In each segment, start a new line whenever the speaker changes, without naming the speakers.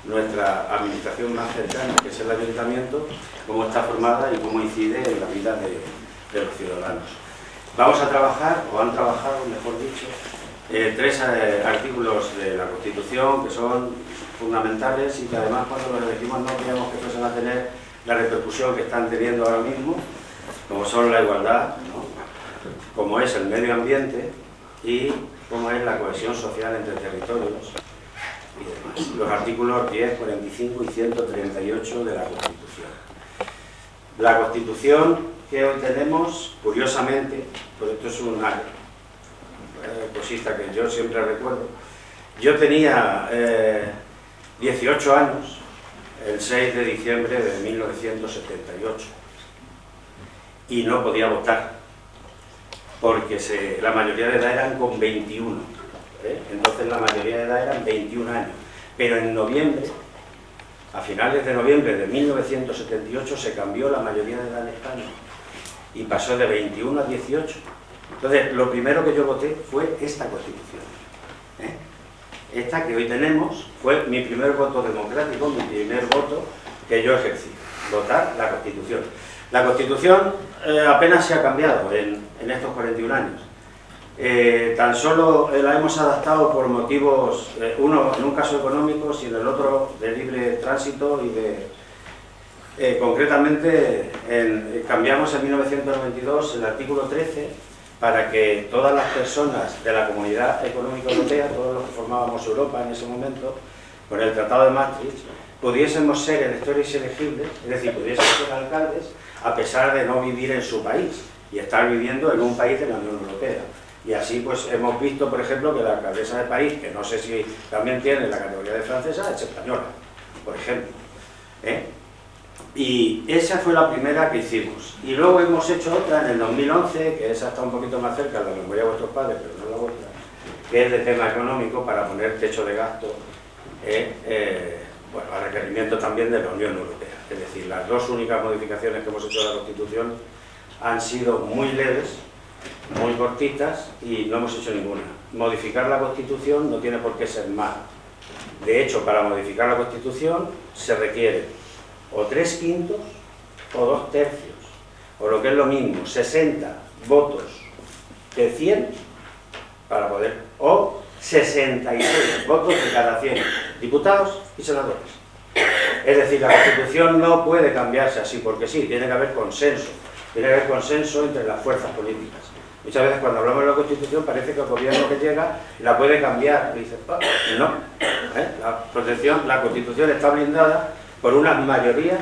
Nuestra administración más cercana, que es el ayuntamiento, cómo está formada y cómo incide en la vida de los ciudadanos. Vamos a trabajar, o han trabajado, mejor dicho, 3 artículos de la Constitución que son fundamentales y que además cuando los elegimos no queríamos que fuesen a tener la repercusión que están teniendo ahora mismo, como son la igualdad, ¿no?, como es el medio ambiente y como es la cohesión social entre territorios y demás. Los artículos 10, 45 y 138 de la Constitución. La Constitución que hoy tenemos, curiosamente, pues esto es una cosita que yo siempre recuerdo, yo tenía 18 años el 6 de diciembre de 1978 y no podía votar porque la mayoría de edad eran con 21. Entonces la mayoría de edad eran 21 años, pero en noviembre, a finales de noviembre de 1978 se cambió la mayoría de edad en España y pasó de 21 a 18. Entonces lo primero que yo voté fue esta Constitución. Esta que hoy tenemos fue mi primer voto democrático, mi primer voto que yo ejercí, votar la Constitución. La Constitución apenas se ha cambiado en estos 41 años. Tan solo la hemos adaptado por motivos, uno en un caso económicos y en el otro de libre tránsito y concretamente cambiamos en 1992 el artículo 13 para que todas las personas de la Comunidad Económica Europea, todos los que formábamos Europa en ese momento, con el Tratado de Maastricht, pudiésemos ser electores elegibles, es decir, pudiésemos ser alcaldes a pesar de no vivir en su país y estar viviendo en un país de la Unión Europea. Y así pues hemos visto, por ejemplo, que la alcaldesa de París, que no sé si también tiene la categoría de francesa, es española, por ejemplo. Y esa fue la primera que hicimos. Y luego hemos hecho otra en el 2011, que esa está un poquito más cerca de la memoria de vuestros padres, pero no la vuestra, que es de tema económico para poner techo de gasto, bueno, a requerimiento también de la Unión Europea. Es decir, las dos únicas modificaciones que hemos hecho de la Constitución han sido muy leves, muy cortitas y no hemos hecho ninguna. Modificar la Constitución no tiene por qué ser mal. De hecho, para modificar la Constitución se requiere o 3/5 o 2/3, o lo que es lo mismo, 60 votos de 100 para poder, o 66 votos de cada 100 diputados y senadores. Es decir, la Constitución no puede cambiarse así porque sí, tiene que haber consenso. Tiene que haber consenso entre las fuerzas políticas. Muchas veces cuando hablamos de la Constitución parece que el gobierno que llega la puede cambiar. Y dice, no, la Constitución está blindada por unas mayorías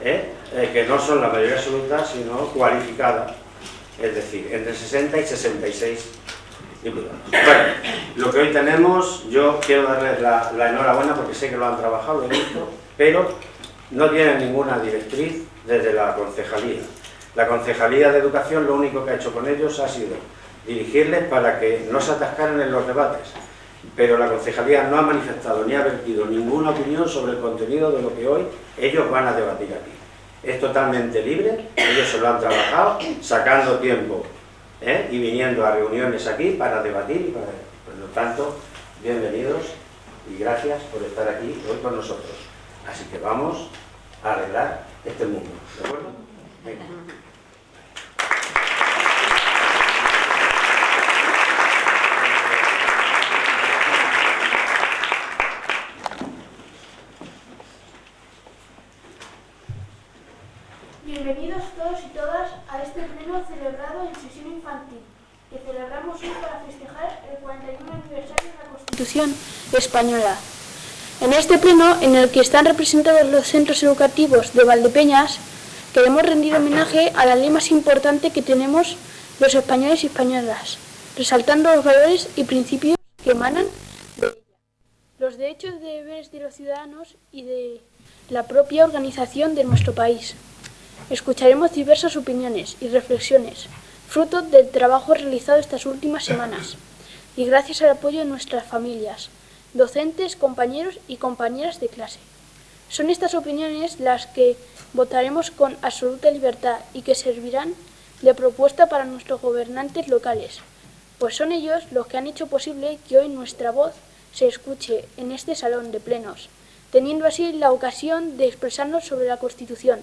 que no son la mayoría absoluta, sino cualificada. Es decir, entre 60 y 66 diputados. Bueno, lo que hoy tenemos, yo quiero darles la enhorabuena porque sé que lo han trabajado, lo he visto, pero no tienen ninguna directriz desde la concejalía. La Concejalía de Educación lo único que ha hecho con ellos ha sido dirigirles para que no se atascaran en los debates, pero la Concejalía no ha manifestado ni ha vertido ninguna opinión sobre el contenido de lo que hoy ellos van a debatir aquí. Es totalmente libre, ellos se lo han trabajado, sacando tiempo y viniendo a reuniones aquí para debatir y para... Por lo tanto, bienvenidos y gracias por estar aquí hoy con nosotros. Así que vamos a arreglar este mundo, ¿de acuerdo? Venga.
Bienvenidos todos y todas a este pleno celebrado en sesión infantil, que celebramos hoy para festejar el 41 aniversario de la Constitución española. En este pleno, en el que están representados los centros educativos de Valdepeñas, queremos rendir homenaje a la ley más importante que tenemos los españoles y españolas, resaltando los valores y principios que emanan de ella, los derechos y deberes de los ciudadanos y de la propia organización de nuestro país. Escucharemos diversas opiniones y reflexiones, fruto del trabajo realizado estas últimas semanas, y gracias al apoyo de nuestras familias, docentes, compañeros y compañeras de clase. Son estas opiniones las que votaremos con absoluta libertad y que servirán de propuesta para nuestros gobernantes locales, pues son ellos los que han hecho posible que hoy nuestra voz se escuche en este salón de plenos, teniendo así la ocasión de expresarnos sobre la Constitución.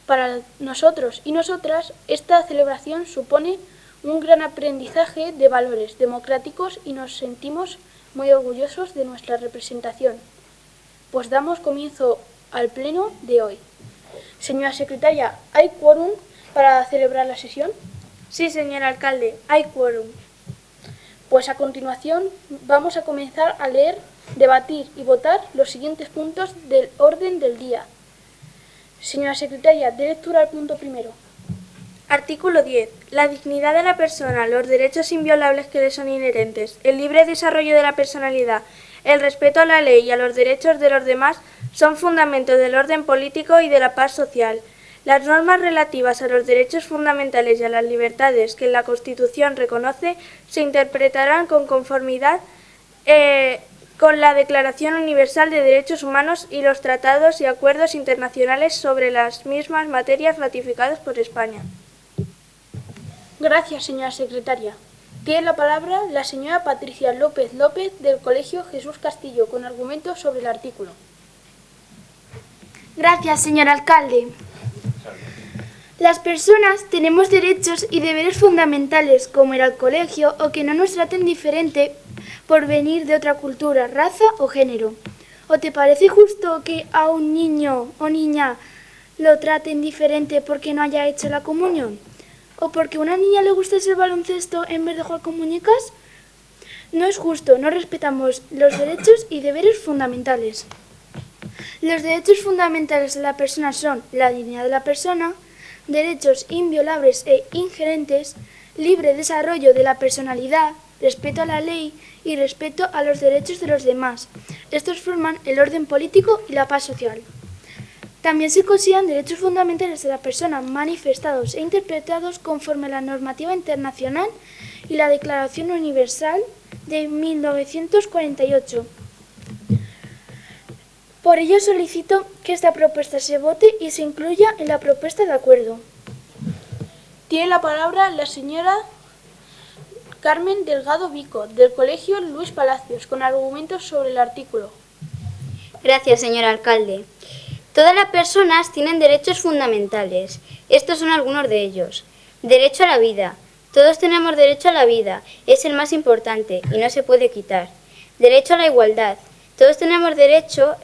Para nosotros y nosotras, esta celebración supone un gran aprendizaje de valores democráticos y nos sentimos muy orgullosos de nuestra representación. Pues damos comienzo al pleno de hoy. Señora secretaria, ¿hay quórum para celebrar la sesión?
Sí, señor alcalde, hay quórum.
Pues a continuación vamos a comenzar a leer, debatir y votar los siguientes puntos del orden del día. Señora secretaria, dé lectura al punto primero.
Artículo 10. La dignidad de la persona, los derechos inviolables que le son inherentes, el libre desarrollo de la personalidad, el respeto a la ley y a los derechos de los demás son fundamentos del orden político y de la paz social. Las normas relativas a los derechos fundamentales y a las libertades que la Constitución reconoce se interpretarán con conformidad con la Declaración Universal de Derechos Humanos y los tratados y acuerdos internacionales sobre las mismas materias ratificados por España.
Gracias, señora secretaria. Tiene la palabra la señora Patricia López López del Colegio Jesús Castillo con argumentos sobre el artículo.
Gracias, señor alcalde. Las personas tenemos derechos y deberes fundamentales, como ir al colegio o que no nos traten diferente por venir de otra cultura, raza o género. ¿O te parece justo que a un niño o niña lo traten diferente porque no haya hecho la comunión? ¿O porque a una niña le gusta el baloncesto en vez de jugar con muñecas? No es justo, no respetamos los derechos y deberes fundamentales. Los derechos fundamentales de la persona son la dignidad de la persona, derechos inviolables e ingerentes, libre desarrollo de la personalidad, respeto a la ley y respeto a los derechos de los demás. Estos forman el orden político y la paz social. También se consideran derechos fundamentales de la persona manifestados e interpretados conforme a la normativa internacional y la Declaración Universal de 1948. Por ello solicito que esta propuesta se vote y se incluya en la propuesta de acuerdo.
Tiene la palabra la señora Carmen Delgado Vico, del Colegio Luis Palacios, con argumentos sobre el artículo.
Gracias, señor alcalde. Todas las personas tienen derechos fundamentales. Estos son algunos de ellos. Derecho a la vida. Todos tenemos derecho a la vida. Es el más importante y no se puede quitar. Derecho a la igualdad. Todos tenemos derecho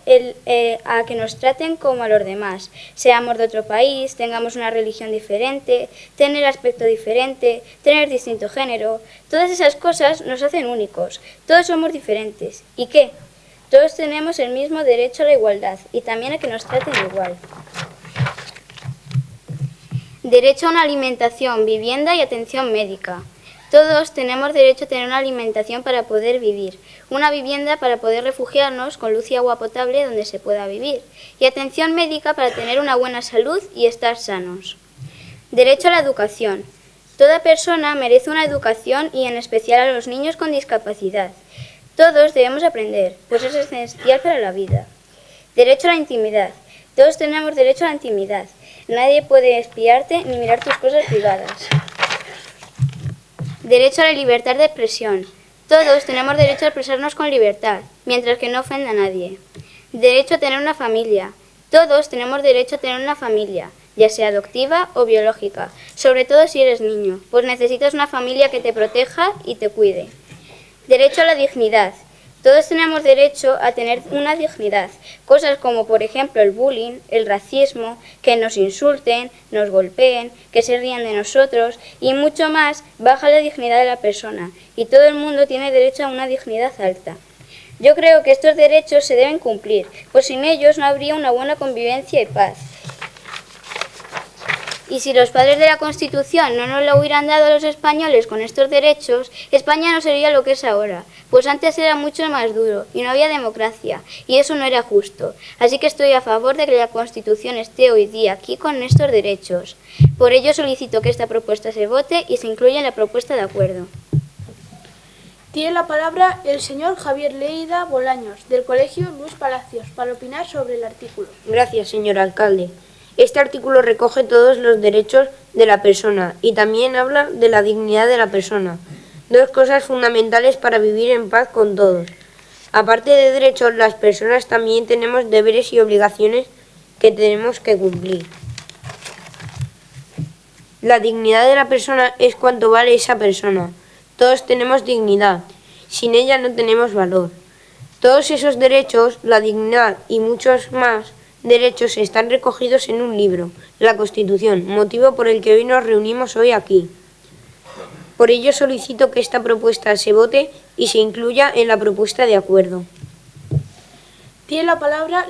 a que nos traten como a los demás, seamos de otro país, tengamos una religión diferente, tener aspecto diferente, tener distinto género. Todas esas cosas nos hacen únicos, todos somos diferentes. ¿Y qué? Todos tenemos el mismo derecho a la igualdad y también a que nos traten igual. Derecho a una alimentación, vivienda y atención médica. Todos tenemos derecho a tener una alimentación para poder vivir, una vivienda para poder refugiarnos con luz y agua potable donde se pueda vivir, y atención médica para tener una buena salud y estar sanos. Derecho a la educación. Toda persona merece una educación y en especial a los niños con discapacidad. Todos debemos aprender, pues es esencial para la vida. Derecho a la intimidad. Todos tenemos derecho a la intimidad. Nadie puede espiarte ni mirar tus cosas privadas. Derecho a la libertad de expresión. Todos tenemos derecho a expresarnos con libertad, mientras que no ofenda a nadie. Derecho a tener una familia. Todos tenemos derecho a tener una familia, ya sea adoptiva o biológica, sobre todo si eres niño, pues necesitas una familia que te proteja y te cuide. Derecho a la dignidad. Todos tenemos derecho a tener una dignidad, cosas como por ejemplo el bullying, el racismo, que nos insulten, nos golpeen, que se rían de nosotros y mucho más, baja la dignidad de la persona y todo el mundo tiene derecho a una dignidad alta. Yo creo que estos derechos se deben cumplir, pues sin ellos no habría una buena convivencia y paz. Y si los padres de la Constitución no nos lo hubieran dado a los españoles con estos derechos, España no sería lo que es ahora, pues antes era mucho más duro y no había democracia, y eso no era justo. Así que estoy a favor de que la Constitución esté hoy día aquí con estos derechos. Por ello solicito que esta propuesta se vote y se incluya en la propuesta de acuerdo.
Tiene la palabra el señor Javier Lleida Bolaños, del Colegio Luis Palacios, para opinar sobre el artículo.
Gracias, señor alcalde. Este artículo recoge todos los derechos de la persona y también habla de la dignidad de la persona, dos cosas fundamentales para vivir en paz con todos. Aparte de derechos, las personas también tenemos deberes y obligaciones que tenemos que cumplir. La dignidad de la persona es cuánto vale esa persona. Todos tenemos dignidad, sin ella no tenemos valor. Todos esos derechos, la dignidad y muchos más derechos están recogidos en un libro, la Constitución, motivo por el que hoy nos reunimos hoy aquí. Por ello solicito que esta propuesta se vote y se incluya en la propuesta de acuerdo.
Tiene la palabra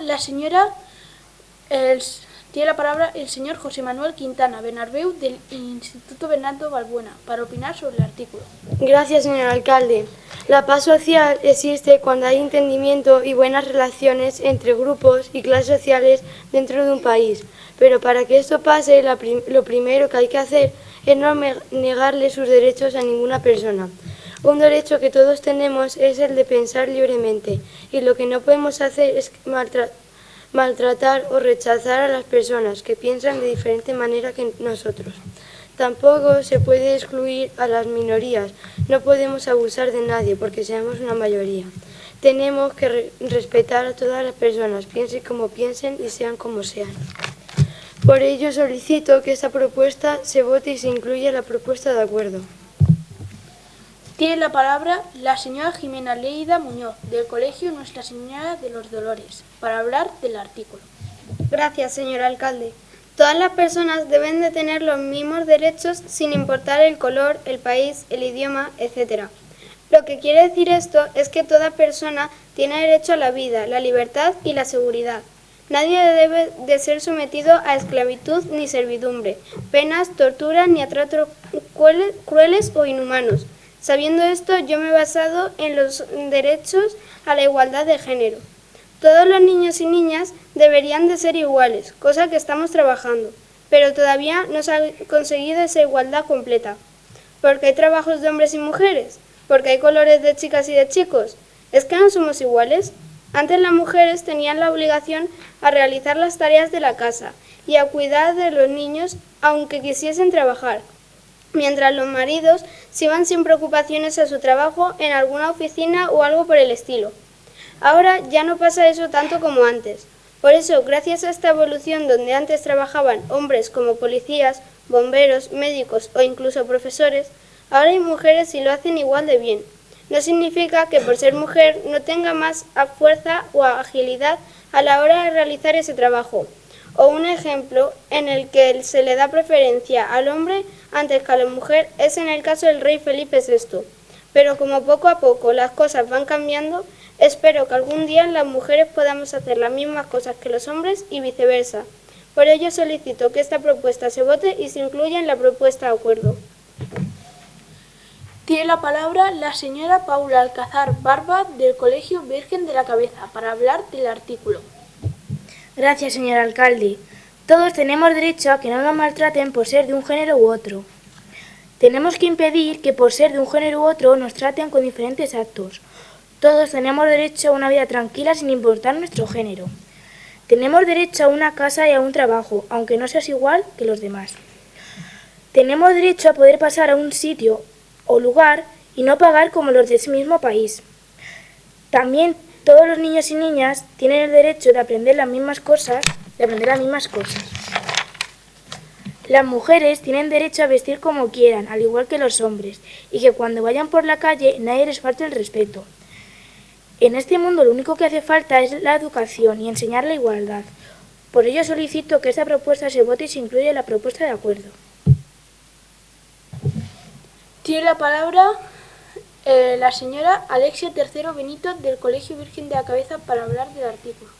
el señor José Manuel Quintana Bernabéu del Instituto Bernardo Balbuena para opinar sobre el artículo.
Gracias, señor alcalde. La paz social existe cuando hay entendimiento y buenas relaciones entre grupos y clases sociales dentro de un país. Pero para que esto pase, lo primero que hay que hacer es no negarle sus derechos a ninguna persona. Un derecho que todos tenemos es el de pensar libremente, y lo que no podemos hacer es maltratar o rechazar a las personas que piensan de diferente manera que nosotros. Tampoco se puede excluir a las minorías, no podemos abusar de nadie porque seamos una mayoría. Tenemos que respetar a todas las personas, piensen como piensen y sean como sean. Por ello solicito que esta propuesta se vote y se incluya en la propuesta de acuerdo.
Tiene la palabra la señora Jimena Lleida Muñoz, del Colegio Nuestra Señora de los Dolores, para hablar del artículo.
Gracias, señor alcalde. Todas las personas deben de tener los mismos derechos sin importar el color, el país, el idioma, etc. Lo que quiere decir esto es que toda persona tiene derecho a la vida, la libertad y la seguridad. Nadie debe de ser sometido a esclavitud ni servidumbre, penas, torturas ni a tratos crueles o inhumanos. Sabiendo esto, yo me he basado en los derechos a la igualdad de género. Todos los niños y niñas deberían de ser iguales, cosa que estamos trabajando, pero todavía no se ha conseguido esa igualdad completa. ¿Porque hay trabajos de hombres y mujeres? ¿Porque hay colores de chicas y de chicos? ¿Es que no somos iguales? Antes las mujeres tenían la obligación a realizar las tareas de la casa y a cuidar de los niños aunque quisiesen trabajar, mientras los maridos se iban sin preocupaciones a su trabajo en alguna oficina o algo por el estilo. Ahora ya no pasa eso tanto como antes. Por eso, gracias a esta evolución donde antes trabajaban hombres como policías, bomberos, médicos o incluso profesores, ahora hay mujeres y lo hacen igual de bien. No significa que por ser mujer no tenga más fuerza o agilidad a la hora de realizar ese trabajo. O un ejemplo en el que se le da preferencia al hombre antes que a la mujer es en el caso del rey Felipe VI. Pero como poco a poco las cosas van cambiando, espero que algún día las mujeres podamos hacer las mismas cosas que los hombres y viceversa. Por ello solicito que esta propuesta se vote y se incluya en la propuesta de acuerdo.
Tiene la palabra la señora Paula Alcázar Barba, del Colegio Virgen de la Cabeza, para hablar del artículo.
Gracias, señor alcalde. Todos tenemos derecho a que no nos maltraten por ser de un género u otro. Tenemos que impedir que por ser de un género u otro nos traten con diferentes actos. Todos tenemos derecho a una vida tranquila sin importar nuestro género. Tenemos derecho a una casa y a un trabajo, aunque no seas igual que los demás. Tenemos derecho a poder pasar a un sitio o lugar y no pagar como los de ese mismo país. También todos los niños y niñas tienen el derecho de aprender las mismas cosas, Las mujeres tienen derecho a vestir como quieran, al igual que los hombres, y que cuando vayan por la calle nadie les falte el respeto. En este mundo lo único que hace falta es la educación y enseñar la igualdad. Por ello solicito que esta propuesta se vote y se incluya en la propuesta de acuerdo.
Tiene la palabra la señora Alexia III Benito, del Colegio Virgen de la Cabeza, para hablar del artículo.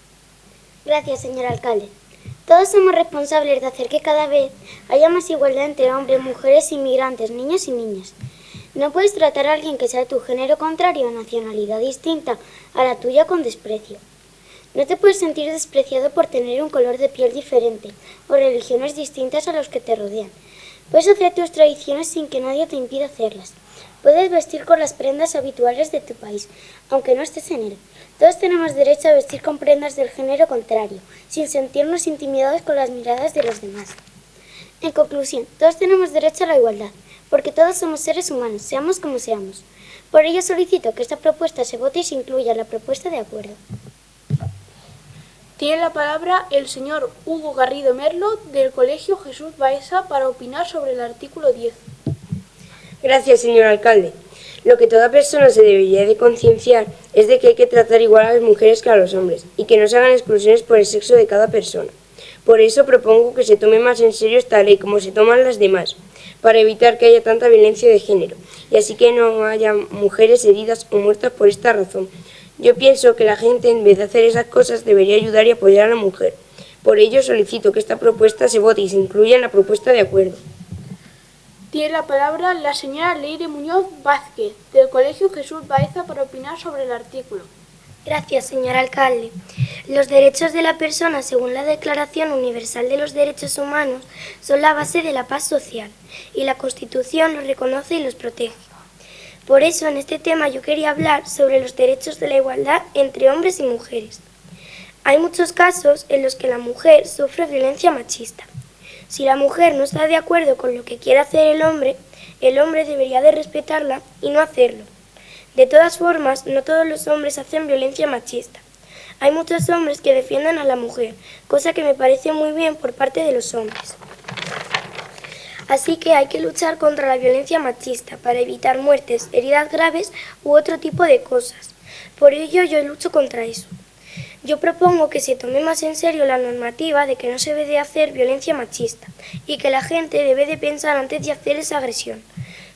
Gracias, señor alcalde. Todos somos responsables de hacer que cada vez haya más igualdad entre hombres, mujeres, inmigrantes, niños y niñas. No puedes tratar a alguien que sea de tu género contrario o nacionalidad distinta a la tuya con desprecio. No te puedes sentir despreciado por tener un color de piel diferente o religiones distintas a los que te rodean. Puedes hacer tus tradiciones sin que nadie te impida hacerlas. Puedes vestir con las prendas habituales de tu país, aunque no estés en él. Todos tenemos derecho a vestir con prendas del género contrario, sin sentirnos intimidados con las miradas de los demás. En conclusión, todos tenemos derecho a la igualdad, porque todos somos seres humanos, seamos como seamos. Por ello solicito que esta propuesta se vote y se incluya en la propuesta de acuerdo.
Tiene la palabra el señor Hugo Garrido Merlo, del Colegio Jesús Baeza, para opinar sobre el artículo 10.
Gracias, señor alcalde. Lo que toda persona se debería de concienciar es de que hay que tratar igual a las mujeres que a los hombres y que no se hagan exclusiones por el sexo de cada persona. Por eso propongo que se tome más en serio esta ley como se toman las demás, para evitar que haya tanta violencia de género y así que no haya mujeres heridas o muertas por esta razón. Yo pienso que la gente, en vez de hacer esas cosas, debería ayudar y apoyar a la mujer. Por ello solicito que esta propuesta se vote y se incluya en la propuesta de acuerdo.
Tiene la palabra la señora Leire Muñoz Vázquez, del Colegio Jesús Baeza, para opinar sobre el artículo.
Gracias, señor alcalde. Los derechos de la persona, según la Declaración Universal de los Derechos Humanos, son la base de la paz social y la Constitución los reconoce y los protege. Por eso, en este tema yo quería hablar sobre los derechos de la igualdad entre hombres y mujeres. Hay muchos casos en los que la mujer sufre violencia machista. Si la mujer no está de acuerdo con lo que quiere hacer el hombre debería de respetarla y no hacerlo. De todas formas, no todos los hombres hacen violencia machista. Hay muchos hombres que defienden a la mujer, cosa que me parece muy bien por parte de los hombres. Así que hay que luchar contra la violencia machista para evitar muertes, heridas graves u otro tipo de cosas. Por ello yo lucho contra eso. Yo propongo que se tome más en serio la normativa de que no se debe de hacer violencia machista y que la gente debe de pensar antes de hacer esa agresión.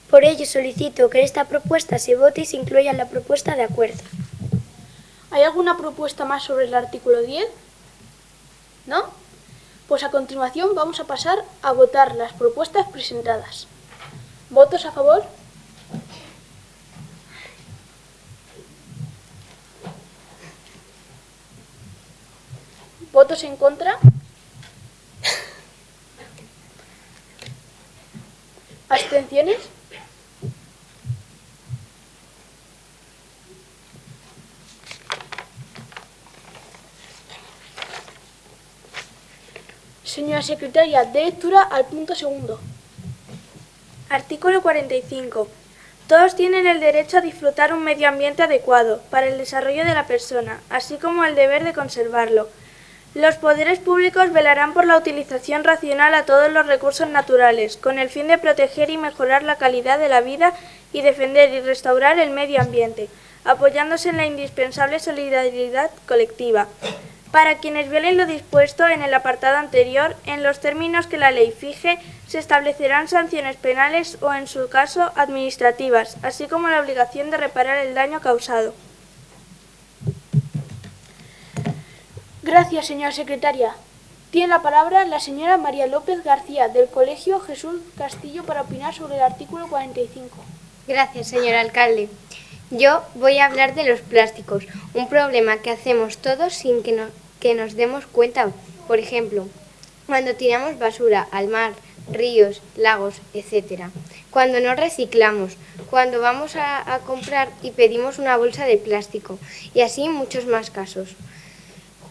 Por ello solicito que esta propuesta se vote y se incluya en la propuesta de acuerdo.
¿Hay alguna propuesta más sobre el artículo 10? ¿No? Pues a continuación vamos a pasar a votar las propuestas presentadas. ¿Votos a favor? ¿Votos en contra? ¿Abstenciones? Señora secretaria, dé lectura al punto segundo.
Artículo 45. Todos tienen el derecho a disfrutar un medio ambiente adecuado para el desarrollo de la persona, así como el deber de conservarlo. Los poderes públicos velarán por la utilización racional a todos los recursos naturales, con el fin de proteger y mejorar la calidad de la vida y defender y restaurar el medio ambiente, apoyándose en la indispensable solidaridad colectiva. Para quienes violen lo dispuesto en el apartado anterior, en los términos que la ley fije, se establecerán sanciones penales o, en su caso, administrativas, así como la obligación de reparar el daño causado.
Gracias, señora secretaria. Tiene la palabra la señora María López García, del Colegio Jesús Castillo, para opinar sobre el artículo 45.
Gracias, señor alcalde. Yo voy a hablar de los plásticos, un problema que hacemos todos sin que nos demos cuenta. Por ejemplo, cuando tiramos basura al mar, ríos, lagos, etc. Cuando no reciclamos, cuando vamos a comprar y pedimos una bolsa de plástico, y así muchos más casos.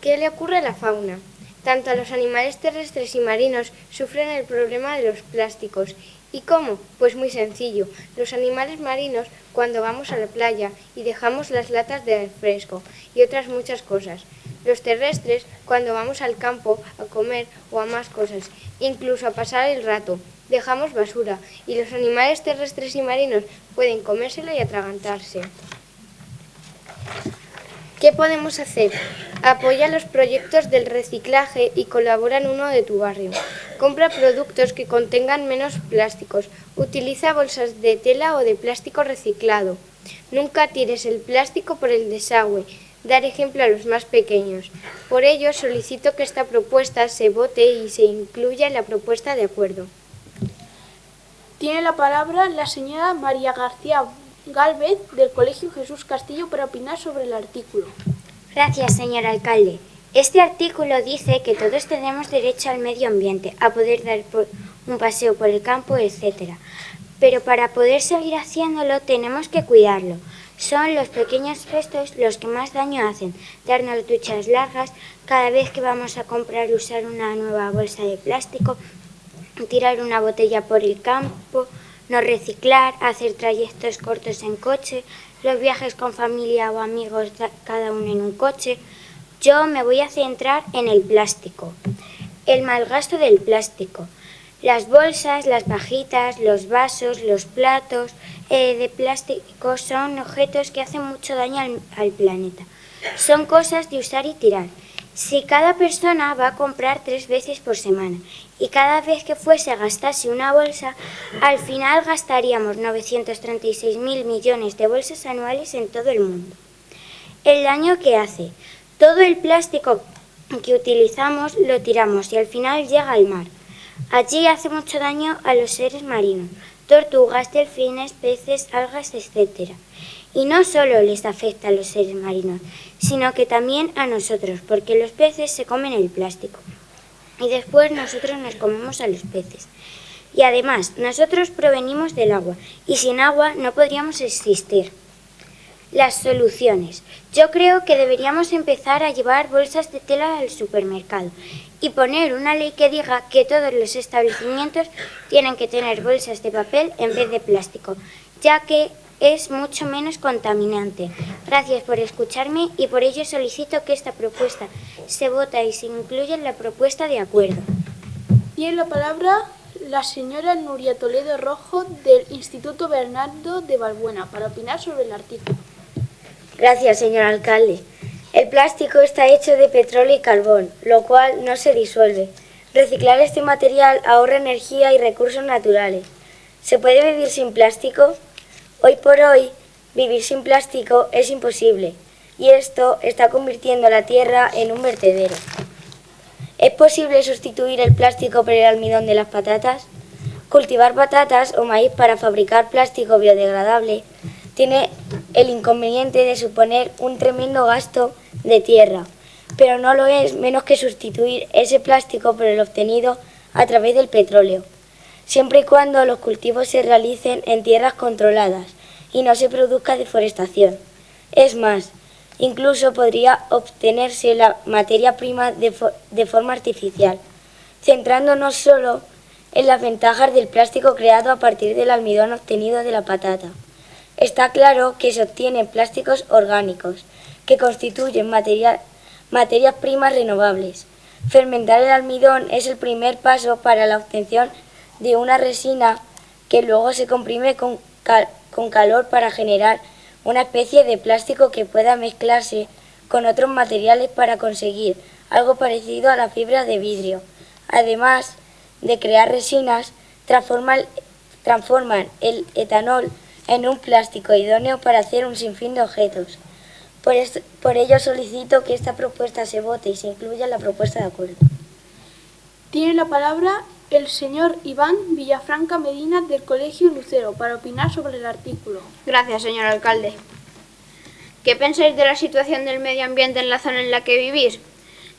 ¿Qué le ocurre a la fauna? Tanto a los animales terrestres y marinos sufren el problema de los plásticos. ¿Y cómo? Pues muy sencillo. Los animales marinos, cuando vamos a la playa y dejamos las latas de refresco y otras muchas cosas. Los terrestres, cuando vamos al campo a comer o a más cosas, incluso a pasar el rato, dejamos basura y los animales terrestres y marinos pueden comérsela y atragantarse. ¿Qué podemos hacer? Apoya los proyectos del reciclaje y colabora en uno de tu barrio. Compra productos que contengan menos plásticos. Utiliza bolsas de tela o de plástico reciclado. Nunca tires el plástico por el desagüe. Dar ejemplo a los más pequeños. Por ello, solicito que esta propuesta se vote y se incluya en la propuesta de acuerdo.
Tiene la palabra la señora María García Gálvez, del Colegio Jesús Castillo, para opinar sobre el artículo.
Gracias, señor alcalde. Este artículo dice que todos tenemos derecho al medio ambiente, a poder dar un paseo por el campo, etc. pero para poder seguir haciéndolo tenemos que cuidarlo. Son los pequeños gestos los que más daño hacen. Darnos duchas largas, cada vez que vamos a comprar usar una nueva bolsa de plástico, tirar una botella por el campo, no reciclar, hacer trayectos cortos en coche, los viajes con familia o amigos cada uno en un coche. Yo me voy a centrar en el plástico, el malgasto del plástico. Las bolsas, las pajitas, los vasos, los platos de plástico son objetos que hacen mucho daño al planeta. Son cosas de usar y tirar. Si cada persona va a comprar 3 veces por semana y cada vez que fuese gastase una bolsa, al final gastaríamos 936.000 millones de bolsas anuales en todo el mundo. El daño que hace. Todo el plástico que utilizamos lo tiramos y al final llega al mar. Allí hace mucho daño a los seres marinos, tortugas, delfines, peces, algas, etc. Y no solo les afecta a los seres marinos, sino que también a nosotros, porque los peces se comen el plástico. Y después nosotros nos comemos a los peces. Y además, nosotros provenimos del agua, y sin agua no podríamos existir. Las soluciones. Yo creo que deberíamos empezar a llevar bolsas de tela al supermercado y poner una ley que diga que todos los establecimientos tienen que tener bolsas de papel en vez de plástico, ya que es mucho menos contaminante. Gracias por escucharme y por ello solicito que esta propuesta se vote y se incluya en la propuesta de acuerdo.
Tiene la palabra la señora Nuria Toledo Rojo del Instituto Bernardo de Balbuena para opinar sobre el artículo.
Gracias, señor alcalde. El plástico está hecho de petróleo y carbón, lo cual no se disuelve. Reciclar este material ahorra energía y recursos naturales. ¿Se puede vivir sin plástico? Hoy por hoy, vivir sin plástico es imposible, y esto está convirtiendo la Tierra en un vertedero. ¿Es posible sustituir el plástico por el almidón de las patatas? Cultivar patatas o maíz para fabricar plástico biodegradable tiene el inconveniente de suponer un tremendo gasto de tierra, pero no lo es menos que sustituir ese plástico por el obtenido a través del petróleo, siempre y cuando los cultivos se realicen en tierras controladas y no se produzca deforestación. Es más, incluso podría obtenerse la materia prima de forma artificial, centrándonos solo en las ventajas del plástico creado a partir del almidón obtenido de la patata. Está claro que se obtienen plásticos orgánicos, que constituyen materias primas renovables. Fermentar el almidón es el primer paso para la obtención de una resina que luego se comprime con calor para generar una especie de plástico que pueda mezclarse con otros materiales para conseguir algo parecido a la fibra de vidrio. Además de crear resinas, transforman el etanol en un plástico idóneo para hacer un sinfín de objetos. Por ello solicito que esta propuesta se vote y se incluya en la propuesta de acuerdo.
Tiene la palabra el señor Iván Villafranca Medina del Colegio Lucero para opinar sobre el artículo.
Gracias, señor alcalde. ¿Qué pensáis de la situación del medio ambiente en la zona en la que vivís?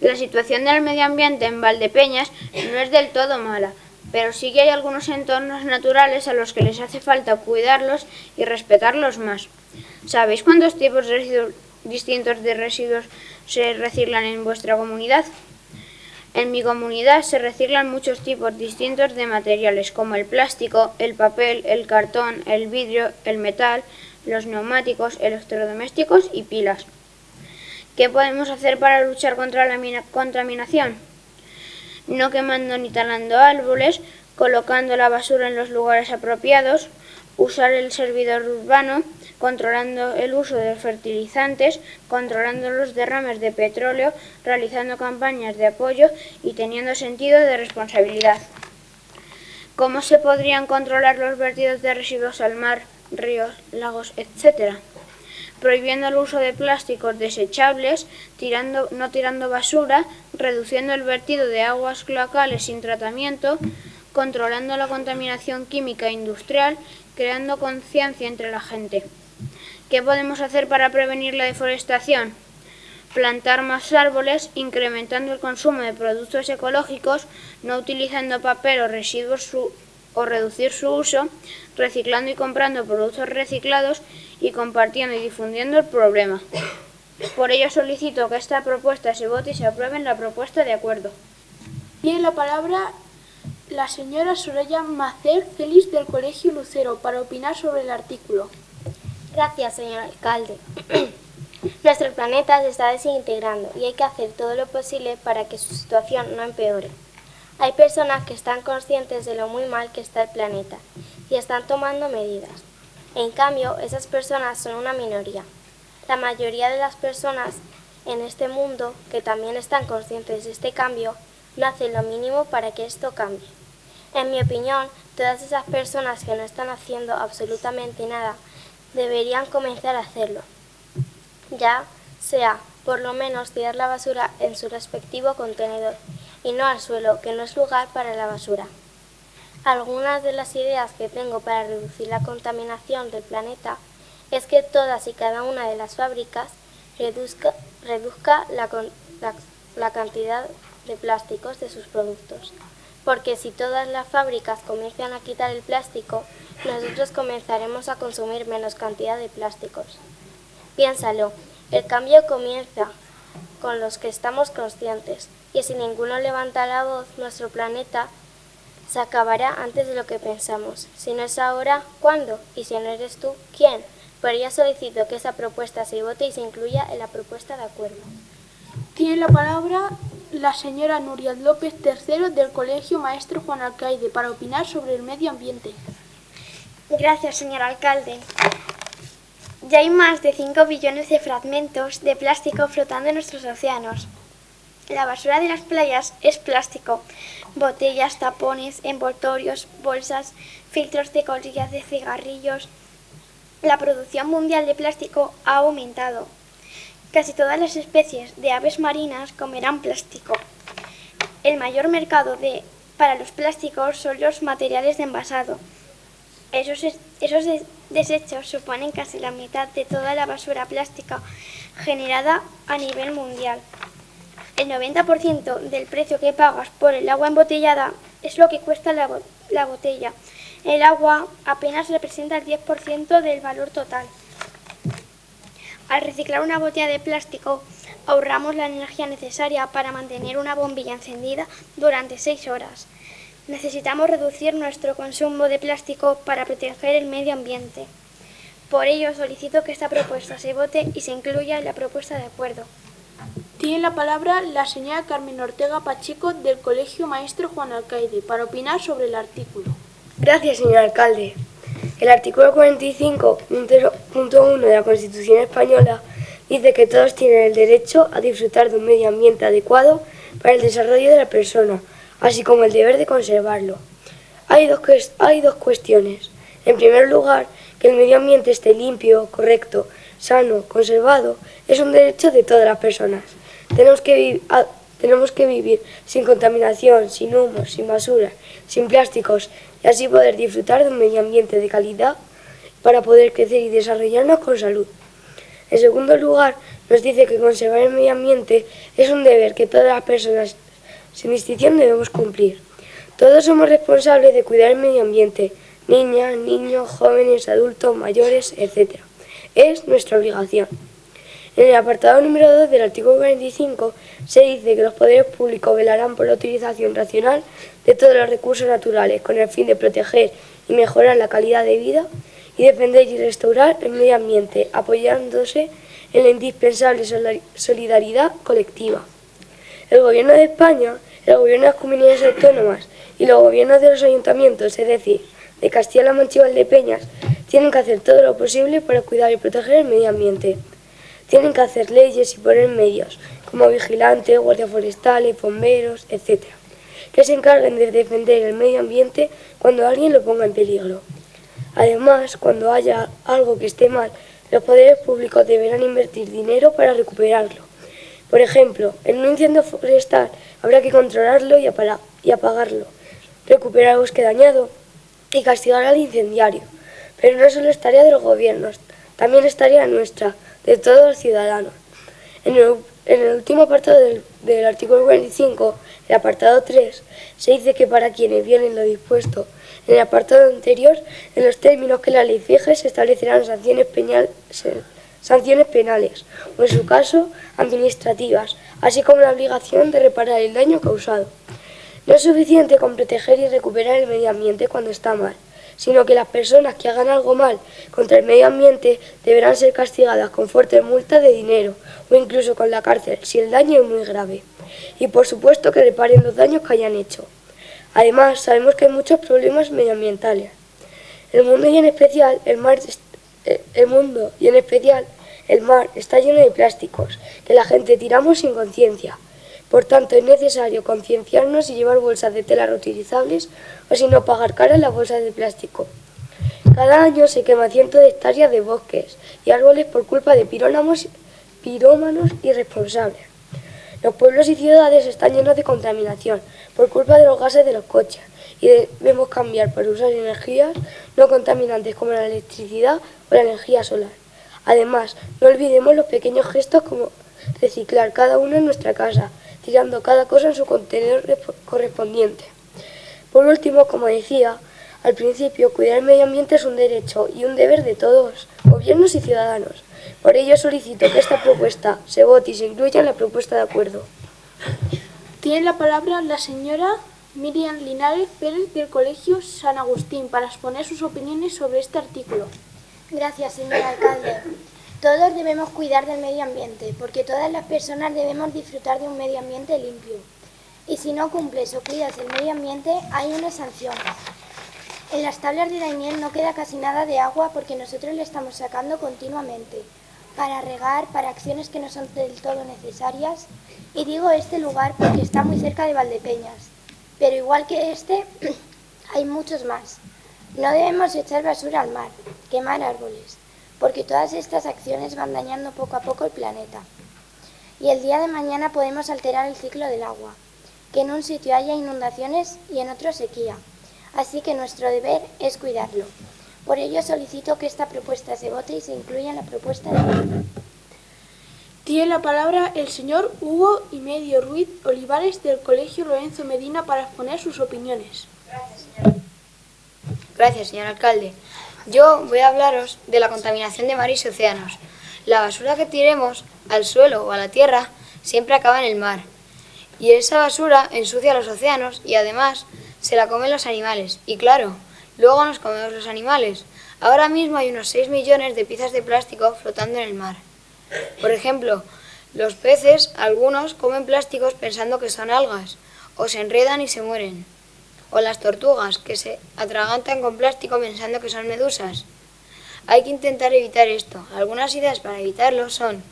La situación del medio ambiente en Valdepeñas no es del todo mala, pero sí que hay algunos entornos naturales a los que les hace falta cuidarlos y respetarlos más. ¿Sabéis cuántos tipos distintos de residuos se reciclan en vuestra comunidad? En mi comunidad se reciclan muchos tipos distintos de materiales como el plástico, el papel, el cartón, el vidrio, el metal, los neumáticos, electrodomésticos y pilas. ¿Qué podemos hacer para luchar contra la contaminación? No quemando ni talando árboles, colocando la basura en los lugares apropiados, usar el servidor urbano, controlando el uso de fertilizantes, controlando los derrames de petróleo, realizando campañas de apoyo y teniendo sentido de responsabilidad. ¿Cómo se podrían controlar los vertidos de residuos al mar, ríos, lagos, etcétera? Prohibiendo el uso de plásticos desechables, no tirando basura, reduciendo el vertido de aguas cloacales sin tratamiento, controlando la contaminación química industrial, creando conciencia entre la gente. ¿Qué podemos hacer para prevenir la deforestación? Plantar más árboles, incrementando el consumo de productos ecológicos, no utilizando papel o
o reducir su uso, reciclando y comprando productos reciclados y compartiendo y difundiendo el problema. Por ello solicito que esta propuesta se vote y se apruebe en la propuesta de acuerdo.
Tiene la palabra la señora Soraya Macer Celis del Colegio Lucero para opinar sobre el artículo.
Gracias, señor alcalde. Nuestro planeta se está desintegrando y hay que hacer todo lo posible para que su situación no empeore. Hay personas que están conscientes de lo muy mal que está el planeta y están tomando medidas. En cambio, esas personas son una minoría. La mayoría de las personas en este mundo, que también están conscientes de este cambio, no hacen lo mínimo para que esto cambie. En mi opinión, todas esas personas que no están haciendo absolutamente nada deberían comenzar a hacerlo. Ya sea, por lo menos, tirar la basura en su respectivo contenedor y no al suelo, que no es lugar para la basura. Algunas de las ideas que tengo para reducir la contaminación del planeta es que todas y cada una de las fábricas reduzca la cantidad de plásticos de sus productos. Porque si todas las fábricas comienzan a quitar el plástico, nosotros comenzaremos a consumir menos cantidad de plásticos. Piénsalo, el cambio comienza con los que estamos conscientes, y si ninguno levanta la voz, nuestro planeta se acabará antes de lo que pensamos. Si no es ahora, ¿cuándo? Y si no eres tú, ¿quién? Por ello solicito que esa propuesta se vote y se incluya en la propuesta de acuerdo.
Tiene la palabra la señora Nuria López III del Colegio Maestro Juan Alcaide para opinar sobre el medio ambiente.
Gracias, señor alcalde. Ya hay más de 5 billones de fragmentos de plástico flotando en nuestros océanos. La basura de las playas es plástico: botellas, tapones, envoltorios, bolsas, filtros de colillas de cigarrillos. La producción mundial de plástico ha aumentado. Casi todas las especies de aves marinas comerán plástico. El mayor mercado para los plásticos son los materiales de envasado. Esos desechos suponen casi la mitad de toda la basura plástica generada a nivel mundial. El 90% del precio que pagas por el agua embotellada es lo que cuesta la botella. El agua apenas representa el 10% del valor total. Al reciclar una botella de plástico, ahorramos la energía necesaria para mantener una bombilla encendida durante 6 horas. Necesitamos reducir nuestro consumo de plástico para proteger el medio ambiente. Por ello, solicito que esta propuesta se vote y se incluya en la propuesta de acuerdo.
Tiene la palabra la señora Carmen Ortega Pacheco del Colegio Maestro Juan Alcaide para opinar sobre el artículo.
Gracias, señor alcalde. El artículo 45.1 de la Constitución española dice que todos tienen el derecho a disfrutar de un medio ambiente adecuado para el desarrollo de la persona, así como el deber de conservarlo. Hay dos cuestiones. En primer lugar, que el medio ambiente esté limpio, correcto, sano, conservado, es un derecho de todas las personas. Tenemos que vivir sin contaminación, sin humo, sin basura, sin plásticos, y así poder disfrutar de un medio ambiente de calidad para poder crecer y desarrollarnos con salud. En segundo lugar, nos dice que conservar el medio ambiente es un deber que todas las personas sin distinción debemos cumplir. Todos somos responsables de cuidar el medio ambiente, niñas, niños, jóvenes, adultos, mayores, etc. Es nuestra obligación. En el apartado número 2 del artículo 45 se dice que los poderes públicos velarán por la utilización racional de todos los recursos naturales con el fin de proteger y mejorar la calidad de vida y defender y restaurar el medio ambiente, apoyándose en la indispensable solidaridad colectiva. El Gobierno de España, el Gobierno de las comunidades autónomas y los gobiernos de los ayuntamientos, es decir, de Castilla-La Mancha y Valdepeñas, tienen que hacer todo lo posible para cuidar y proteger el medio ambiente. Tienen que hacer leyes y poner medios, como vigilantes, guardias forestales, bomberos, etc., que se encarguen de defender el medio ambiente cuando alguien lo ponga en peligro. Además, cuando haya algo que esté mal, los poderes públicos deberán invertir dinero para recuperarlo. Por ejemplo, en un incendio forestal habrá que controlarlo y apagarlo, recuperar el bosque dañado y castigar al incendiario. Pero no solo es tarea de los gobiernos, también es tarea nuestra, de todos los ciudadanos. En el último apartado del artículo 45, el apartado 3, se dice que para quienes violen lo dispuesto En el apartado anterior, en los términos que la ley fije, se establecerán sanciones penales, o en su caso, administrativas, así como la obligación de reparar el daño causado. No es suficiente con proteger y recuperar el medio ambiente cuando está mal, sino que las personas que hagan algo mal contra el medio ambiente deberán ser castigadas con fuertes multas de dinero o incluso con la cárcel si el daño es muy grave. Y por supuesto que reparen los daños que hayan hecho. Además, sabemos que hay muchos problemas medioambientales. El mundo y en especial el mar está lleno de plásticos que la gente tiramos sin conciencia. Por tanto, es necesario concienciarnos y llevar bolsas de tela reutilizables o si no pagar caras las bolsas de plástico. Cada año se queman cientos de hectáreas de bosques y árboles por culpa de pirómanos irresponsables. Los pueblos y ciudades están llenos de contaminación por culpa de los gases de los coches y debemos cambiar para usar energías no contaminantes como la electricidad o la energía solar. Además, no olvidemos los pequeños gestos como reciclar cada uno en nuestra casa, tirando cada cosa en su contenedor correspondiente. Por último, como decía al principio, cuidar el medio ambiente es un derecho y un deber de todos, gobiernos y ciudadanos. Por ello solicito que esta propuesta se vote y se incluya en la propuesta de acuerdo.
Tiene la palabra la señora Miriam Linares Pérez del Colegio San Agustín para exponer sus opiniones sobre este artículo.
Gracias, señor alcalde. Todos debemos cuidar del medio ambiente, porque todas las personas debemos disfrutar de un medio ambiente limpio. Y si no cumples o cuidas el medio ambiente, hay una sanción. En las tablas de Daimiel no queda casi nada de agua porque nosotros le estamos sacando continuamente, para regar, para acciones que no son del todo necesarias. Y digo este lugar porque está muy cerca de Valdepeñas. Pero igual que este, hay muchos más. No debemos echar basura al mar, quemar árboles, porque todas estas acciones van dañando poco a poco el planeta. Y el día de mañana podemos alterar el ciclo del agua, que en un sitio haya inundaciones y en otro sequía. Así que nuestro deber es cuidarlo. Por ello solicito que esta propuesta se vote y se incluya en la propuesta de acuerdo.
Tiene la palabra el señor Hugo Imedio Ruiz Olivares del Colegio Lorenzo Medina para exponer sus opiniones.
Gracias, señor alcalde. Yo voy a hablaros de la contaminación de mares y océanos. La basura que tiremos al suelo o a la tierra siempre acaba en el mar. Y esa basura ensucia los océanos y además se la comen los animales. Y claro, luego nos comemos los animales. Ahora mismo hay unos 6 millones de piezas de plástico flotando en el mar. Por ejemplo, los peces, algunos comen plásticos pensando que son algas, o se enredan y se mueren. O las tortugas, que se atragantan con plástico pensando que son medusas. Hay que intentar evitar esto. Algunas ideas para evitarlo son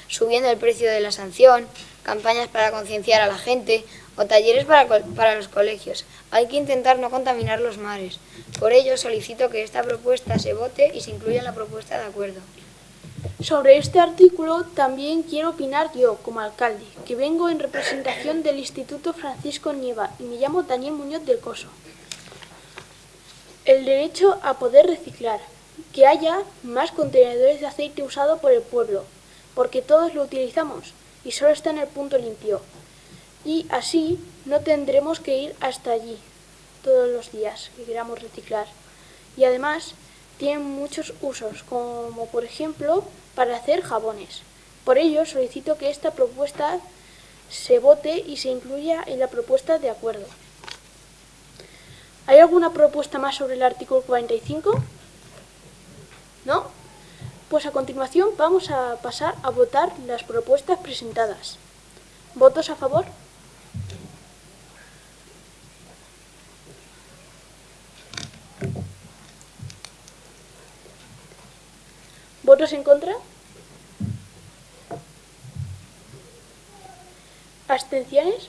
subiendo el precio de la sanción, campañas para concienciar a la gente o talleres para los colegios. Hay que intentar no contaminar los mares. Por ello solicito que esta propuesta se vote y se incluya en la propuesta de acuerdo.
Sobre este artículo también quiero opinar yo, como alcalde, que vengo en representación del Instituto Francisco Nieva y me llamo Daniel Muñoz del Coso. El derecho a poder reciclar, que haya más contenedores de aceite usado por el pueblo, porque todos lo utilizamos y solo está en el punto limpio. Y así no tendremos que ir hasta allí todos los días que queramos reciclar. Y además tienen muchos usos, como por ejemplo para hacer jabones. Por ello solicito que esta propuesta se vote y se incluya en la propuesta de acuerdo. ¿Hay alguna propuesta más sobre el artículo 45? ¿No? Pues a continuación vamos a pasar a votar las propuestas presentadas. ¿Votos a favor? ¿Votos en contra? ¿Abstenciones?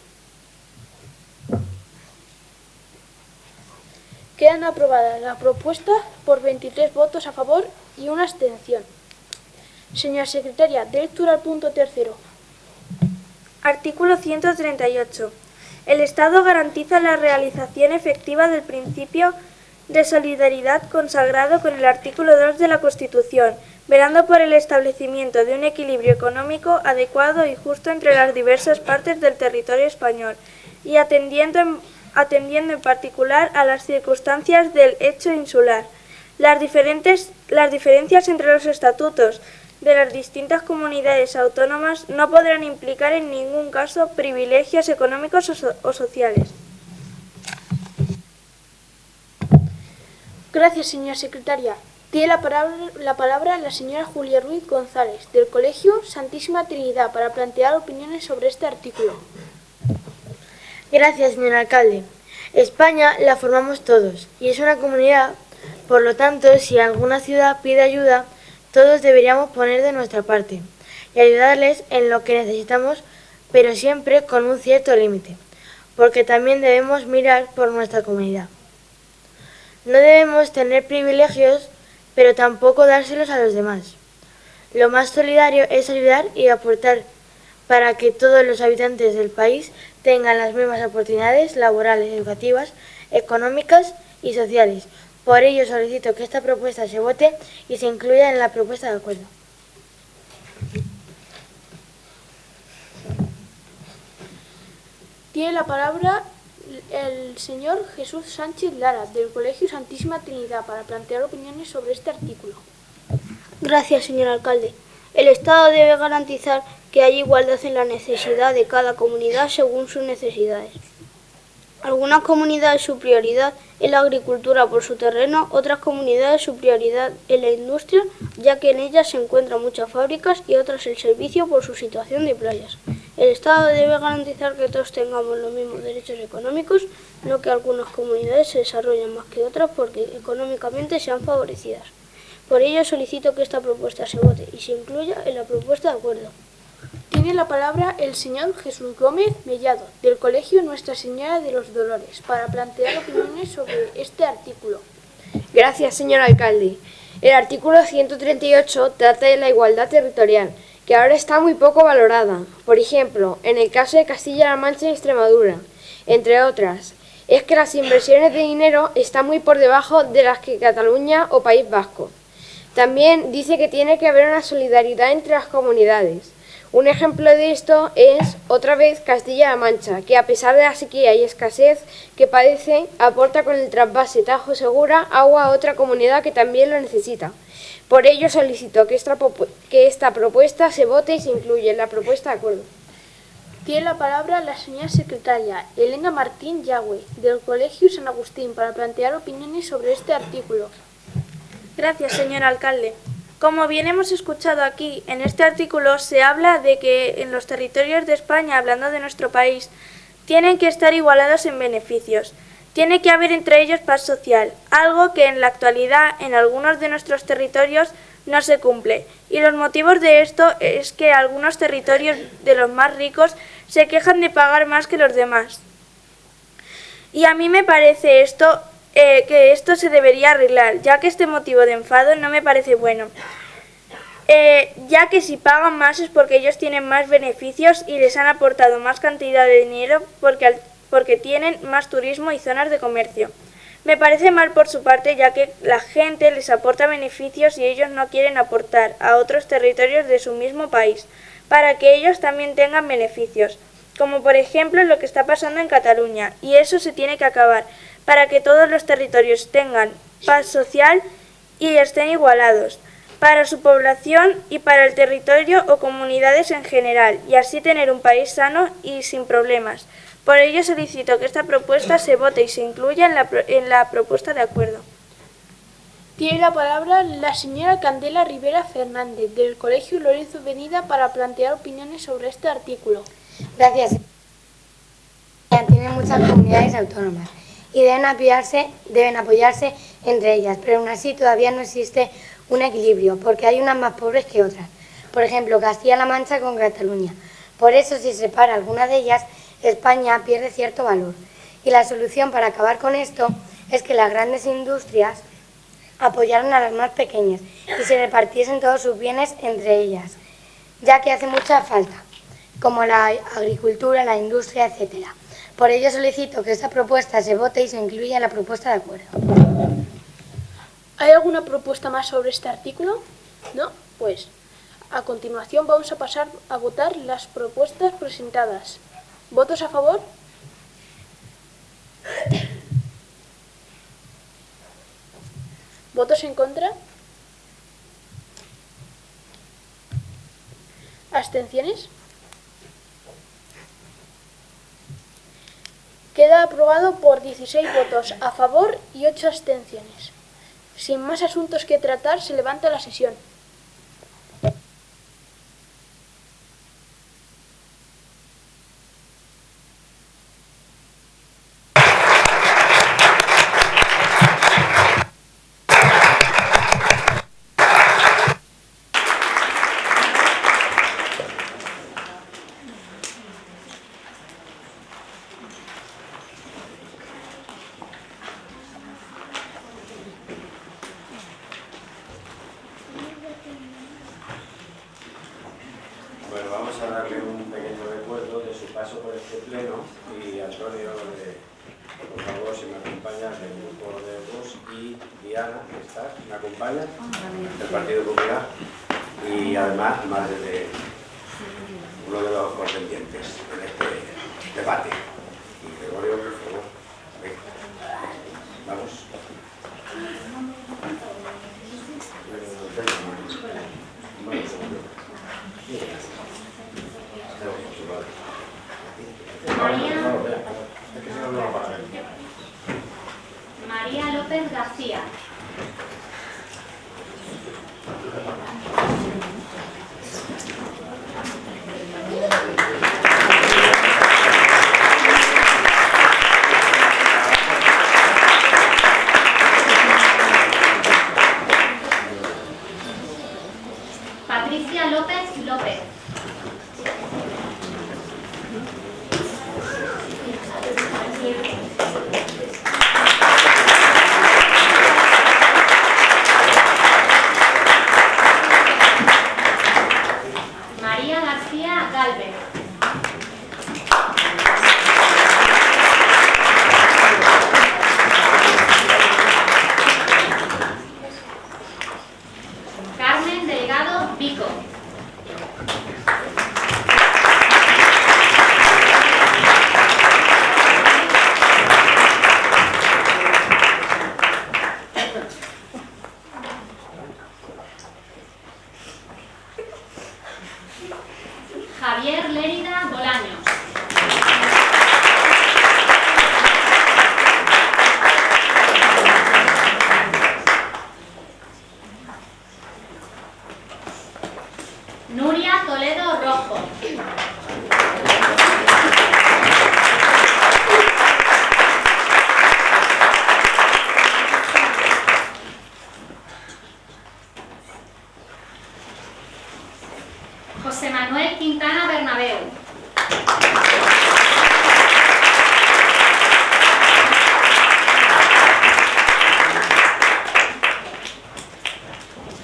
Quedan aprobadas la propuesta por 23 votos a favor y una abstención. Señora secretaria, de lectura al punto tercero.
Artículo 138. El Estado garantiza la realización efectiva del principio de solidaridad consagrado con el artículo 2 de la Constitución, velando por el establecimiento de un equilibrio económico adecuado y justo entre las diversas partes del territorio español y atendiendo atendiendo en particular a las circunstancias del hecho insular. Las diferencias entre los estatutos de las distintas comunidades autónomas no podrán implicar en ningún caso privilegios económicos o sociales.
Gracias, señora secretaria. Tiene la palabra la señora Julia Ruiz González, del Colegio Santísima Trinidad, para plantear opiniones sobre este artículo.
Gracias, señor alcalde. España la formamos todos y es una comunidad, por lo tanto, si alguna ciudad pide ayuda, todos deberíamos poner de nuestra parte y ayudarles en lo que necesitamos, pero siempre con un cierto límite, porque también debemos mirar por nuestra comunidad. No debemos tener privilegios, pero tampoco dárselos a los demás. Lo más solidario es ayudar y aportar para que todos los habitantes del país tengan las mismas oportunidades laborales, educativas, económicas y sociales. Por ello solicito que esta propuesta se vote y se incluya en la propuesta de acuerdo.
Tiene la palabra el señor Jesús Sánchez Lara, del Colegio Santísima Trinidad, para plantear opiniones sobre este artículo.
Gracias, señor alcalde. El Estado debe garantizar que haya igualdad en la necesidad de cada comunidad según sus necesidades. Algunas comunidades su prioridad es la agricultura por su terreno, otras comunidades su prioridad es la industria, ya que en ellas se encuentran muchas fábricas, y otras el servicio por su situación de playas. El Estado debe garantizar que todos tengamos los mismos derechos económicos, no que algunas comunidades se desarrollen más que otras porque económicamente sean favorecidas. Por ello solicito que esta propuesta se vote y se incluya en la propuesta de acuerdo.
Tiene la palabra el señor Jesús Gómez Mellado, del Colegio Nuestra Señora de los Dolores, para plantear opiniones sobre este artículo.
Gracias, señor alcalde. El artículo 138 trata de la igualdad territorial, que ahora está muy poco valorada. Por ejemplo, en el caso de Castilla-La Mancha y Extremadura, entre otras, es que las inversiones de dinero están muy por debajo de las que Cataluña o País Vasco. También dice que tiene que haber una solidaridad entre las comunidades. Un ejemplo de esto es, otra vez, Castilla-La Mancha, que a pesar de la sequía y escasez que padece, aporta con el trasvase Tajo Segura agua a otra comunidad que también lo necesita. Por ello solicito que esta propuesta se vote y se incluya en la propuesta de acuerdo.
Tiene la palabra la señora secretaria Elena Martín Yagüe, del Colegio San Agustín, para plantear opiniones sobre este artículo.
Gracias, señor alcalde. Como bien hemos escuchado aquí, en este artículo se habla de que en los territorios de España, hablando de nuestro país, tienen que estar igualados en beneficios. Tiene que haber entre ellos paz social, algo que en la actualidad en algunos de nuestros territorios no se cumple. Y los motivos de esto es que algunos territorios de los más ricos se quejan de pagar más que los demás. Y a mí me parece que esto se debería arreglar, ya que este motivo de enfado no me parece bueno. Ya que si pagan más es porque ellos tienen más beneficios y les han aportado más cantidad de dinero porque tienen más turismo y zonas de comercio. Me parece mal por su parte, ya que la gente les aporta beneficios y ellos no quieren aportar a otros territorios de su mismo país, para que ellos también tengan beneficios, como por ejemplo lo que está pasando en Cataluña, y eso se tiene que acabar, para que todos los territorios tengan paz social y estén igualados, para su población y para el territorio o comunidades en general, y así tener un país sano y sin problemas. Por ello solicito que esta propuesta se vote y se incluya en la propuesta de acuerdo.
Tiene la palabra la señora Candela Rivera Fernández, del Colegio Lorenzo Venida, para plantear opiniones sobre este artículo.
Gracias. Tiene muchas comunidades autónomas y deben apoyarse entre ellas, pero aún así todavía no existe un equilibrio, porque hay unas más pobres que otras. Por ejemplo, Castilla-La Mancha con Cataluña. Por eso, si se separa alguna de ellas, España pierde cierto valor. Y la solución para acabar con esto es que las grandes industrias apoyaran a las más pequeñas y se repartiesen todos sus bienes entre ellas, ya que hace mucha falta, como la agricultura, la industria, etc. Por ello solicito que esta propuesta se vote y se incluya en la propuesta de acuerdo.
¿Hay alguna propuesta más sobre este artículo? ¿No? Pues a continuación vamos a pasar a votar las propuestas presentadas. ¿Votos a favor? ¿Votos en contra? ¿Abstenciones? Queda aprobado por 16 votos a favor y 8 abstenciones. Sin más asuntos que tratar, se levanta la sesión.
Bueno, vamos a darle un pequeño recuerdo de su paso por este pleno y Antonio, por favor, si me acompañas del grupo de Vox, y Diana, que está, me acompaña, del Partido Popular, y además madre de uno de los contendientes en este debate. Y Gregorio, por favor, venga. Vamos.
María López García. Patricia López López. María García Galvez. Carmen Delgado Pico. Javier Lérida Bolaños. Nuria Toledo Rojo. José Manuel Quintana Bernabeu.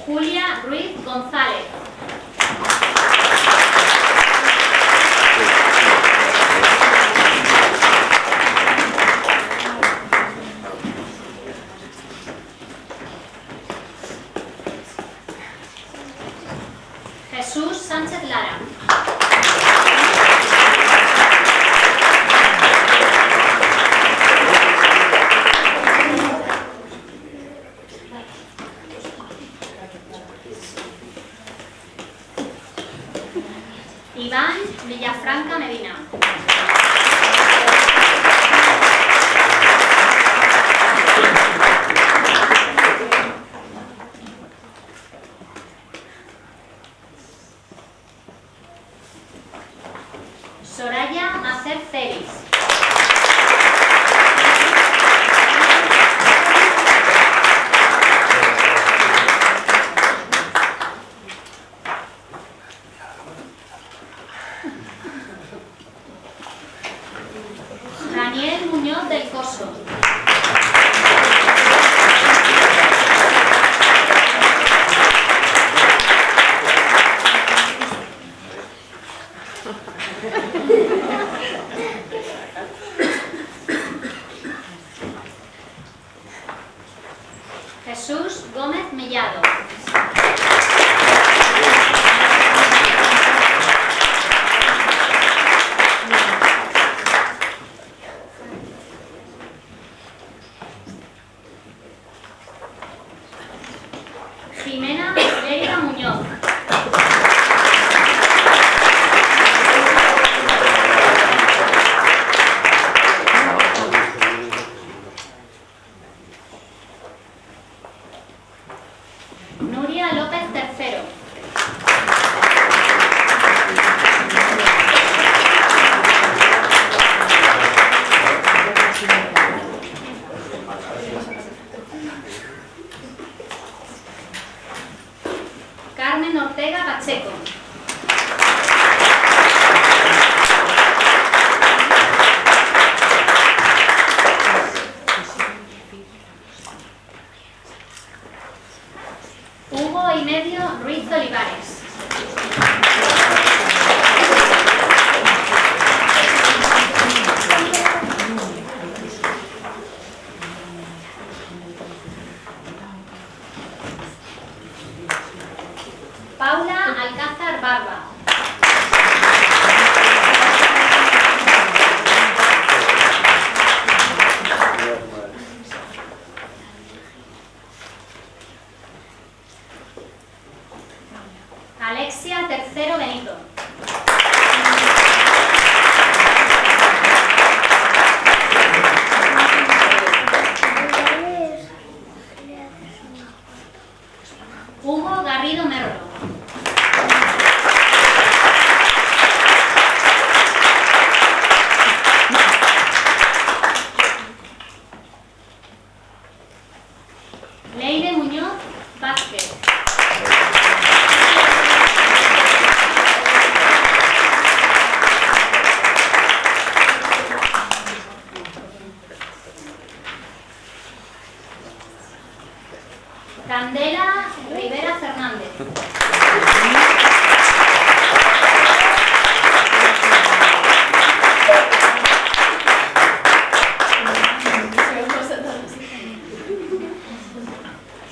Julia Ruiz González. Jesús Sánchez Lara. Iván Villafranca Medina. Soraya Macer Celis. Daniel Muñoz del Coso. Carmen Ortega Pacheco. Hugo y medio Ruiz Olivares. Paula Alcázar Barba. Alexia Tercero Benito. Hugo Garrido Merlo. Leire Muñoz Vázquez. Candela Rivera Fernández.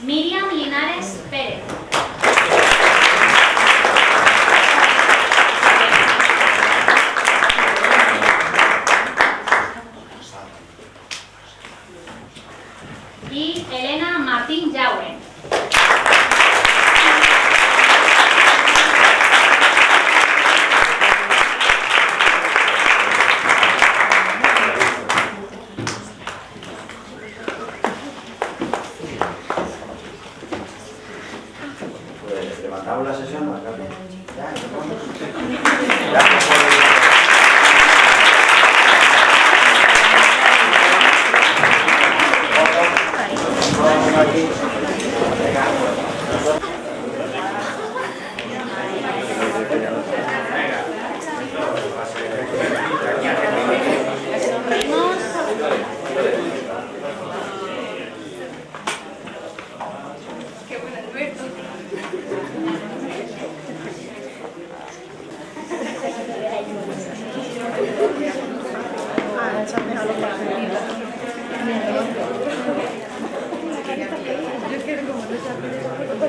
Miriam Linares Pérez. Y Elena Martín Yaure.
Pues levantamos la sesión, Alcalde. Ya, nos vamos.